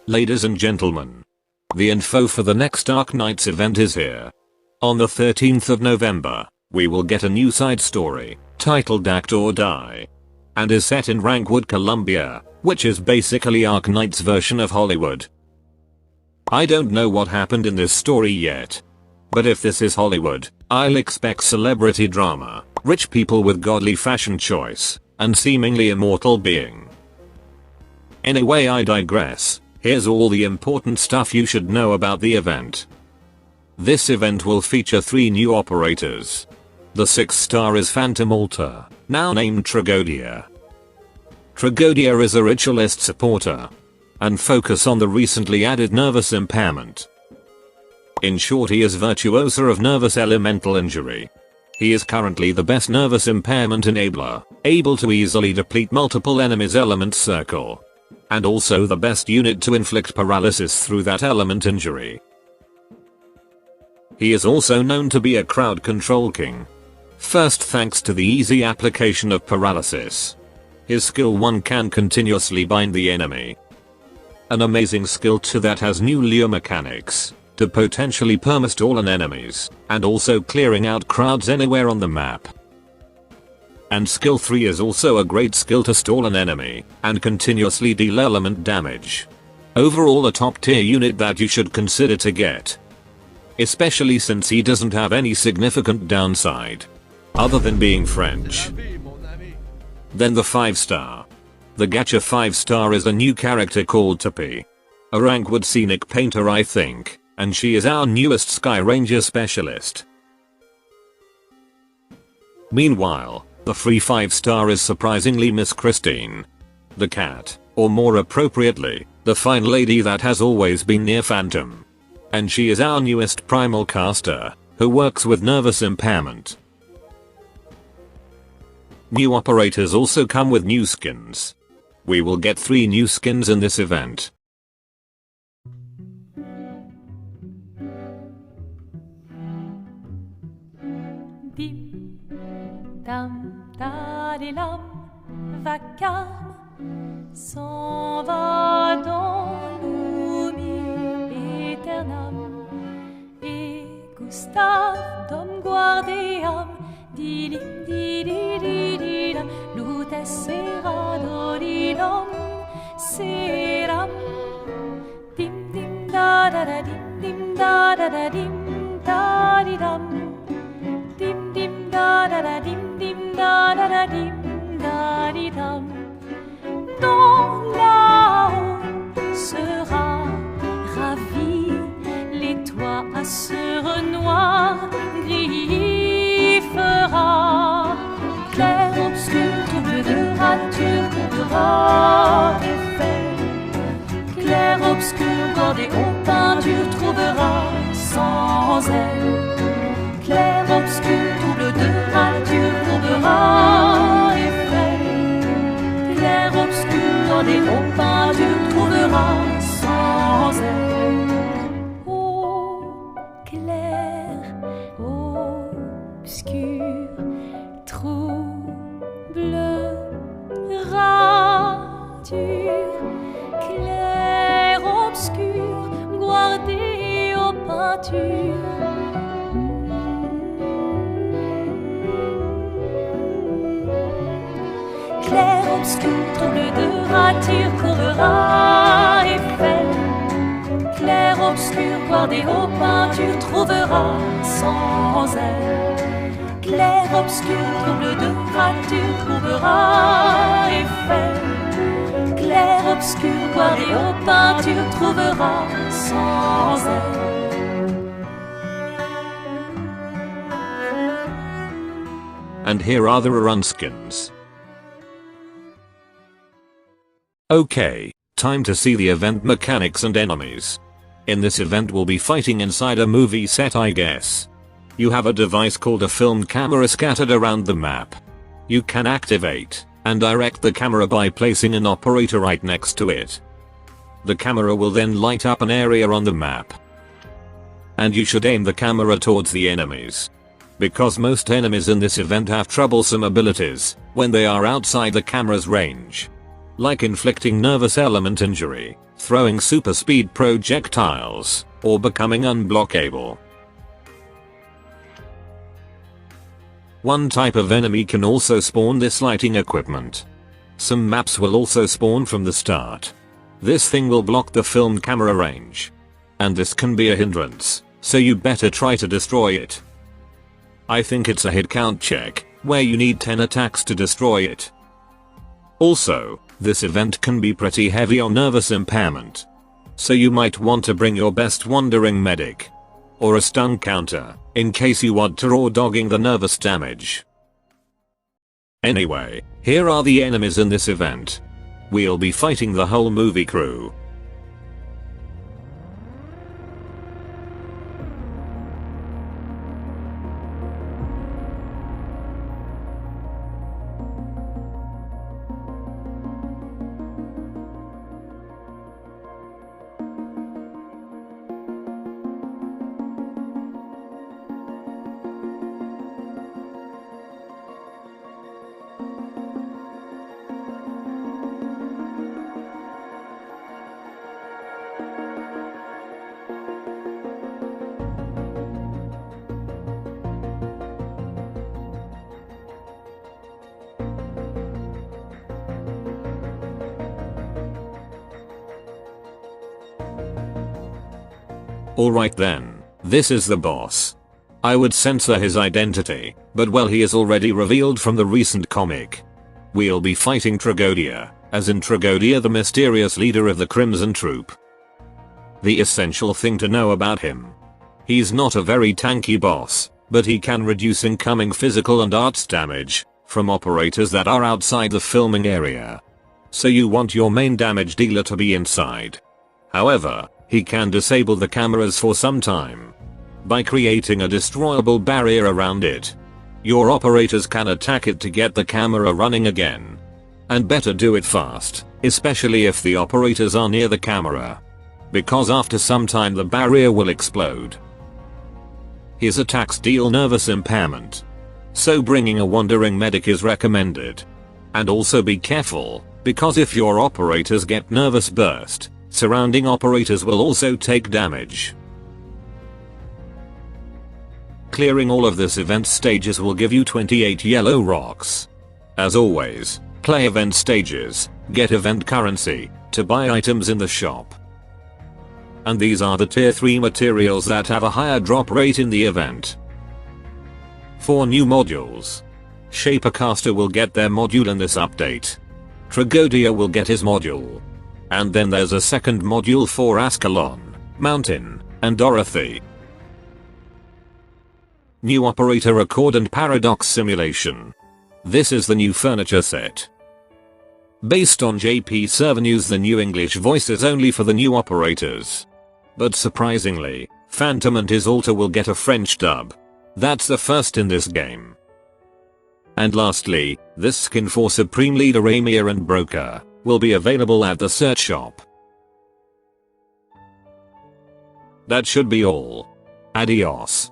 Ladies and gentlemen, the info for the next Arknights event is here. On the 13th of November, we will get a new side story, titled Act or Die, and is set in Rankwood, Columbia, which is basically Arknights' version of Hollywood. I don't know what happened in this story yet, but if this is Hollywood, I'll expect celebrity drama, rich people with godly fashion choice, and seemingly immortal being. Anyway, I digress. Here's all the important stuff you should know about the event. This event will feature 3 new operators. The 6th star is Phantom Altar, now named Tragodia. Tragodia is a ritualist supporter and focus on the recently added nervous impairment. In short, he is virtuoso of nervous elemental injury. He is currently the best nervous impairment enabler, able to easily deplete multiple enemies' element circle, and also the best unit to inflict paralysis through that element injury. He is also known to be a crowd control king. First, thanks to the easy application of paralysis, his skill 1 can continuously bind the enemy. An amazing skill 2 that has new lure mechanics to potentially perma-stall an enemies, and also clearing out crowds anywhere on the map. And skill 3 is also a great skill to stall an enemy and continuously deal element damage. Overall, a top tier unit that you should consider to get, especially since he doesn't have any significant downside other than being French. Then the 5 star. The Gacha 5 star is a new character called Tappy, a Rankwood scenic painter I think, and she is our newest Sky Ranger specialist. Meanwhile, the free 5 star is surprisingly Miss Christine, the cat, or more appropriately, the fine lady that has always been near Phantom. And she is our newest primal caster, who works with nervous impairment. New operators also come with new skins. We will get 3 new skins in this event. Dim, dam, dadilam, vacarme, s'en va dans l'oubli éternel. Et Gustave, dom guardiam, dilim, didididilam, lutes sera dodilom, seram. Dim, dim, da da da, dim, da da da, dim, da di dam. Dim dim da da da dim dim da da da dim da di dam. Dans là-haut sera ravi, les toits à ce noir gris fera. Clair, obscur, trouble de rature, trouvera effet. Clair, obscur, bordé aux peintures, trouvera sans elle. Clair, obscur, trouble de rature, trouvera effet. Clair, obscur, bordé aux peintures, trouvera sans elle. Oh, clair, obscur, trouble, rature. Clair, obscur, guardé aux peintures. Clair, obscur, trouble de rature, couvrera effet. Clair, obscur, guardé aux peintures, trouvera sans elle. Clair, obscur, trouble de rature, trouvera effet. Clair, obscur, guardé aux peintures, trouvera sans elle. And here are the rerun skins. Okay, time to see the event mechanics and enemies. In this event we'll be fighting inside a movie set, I guess. You have a device called a film camera scattered around the map. You can activate and direct the camera by placing an operator right next to it. The camera will then light up an area on the map. And you should aim the camera towards the enemies, because most enemies in this event have troublesome abilities when they are outside the camera's range, like inflicting nervous element injury throwing super speed projectiles, or becoming unblockable. One type of enemy can also spawn this lighting equipment. Some maps will also spawn from the start. This thing will block the film camera range. And this can be a hindrance, so you better try to destroy it. I think it's a hit count check, where you need 10 attacks to destroy it. Also, this event can be pretty heavy on nervous impairment. So you might want to bring your best wandering medic. Or a stun counter, in case you want to raw dogging the nervous damage. Anyway, here are the enemies in this event. We'll be fighting the whole movie crew. Alright then, this is the boss. I would censor his identity, but well, he is already revealed from the recent comic. We'll be fighting Tragodia, as in Tragodia, the mysterious leader of the Crimson Troop. The essential thing to know about him. He's not a very tanky boss, but he can reduce incoming physical and arts damage from operators that are outside the filming area. So you want your main damage dealer to be inside. However, he can disable the cameras for some time. By creating a destroyable barrier around it. Your operators can attack it to get the camera running again. And better do it fast, especially if the operators are near the camera. Because after some time the barrier will explode. His attacks deal nervous impairment. So bringing a wandering medic is recommended. And also be careful, because if your operators get nervous burst, surrounding operators will also take damage. Clearing all of this event stages will give you 28 yellow rocks. As always, play event stages, get event currency, to buy items in the shop. And these are the tier 3 materials that have a higher drop rate in the event. 4 new modules. Shapercaster will get their module in this update. Tragodia will get his module. And then there's a second module for Ascalon, Mountain, and Dorothy. New operator Accord and Paradox Simulation. This is the new furniture set. Based on JP Server News, the new English voice is only for the new operators. But surprisingly, Phantom and his altar will get a French dub. That's the first in this game. And lastly, this skin for Supreme Leader Amir and Broker will be available at the search shop. That should be all. Adios.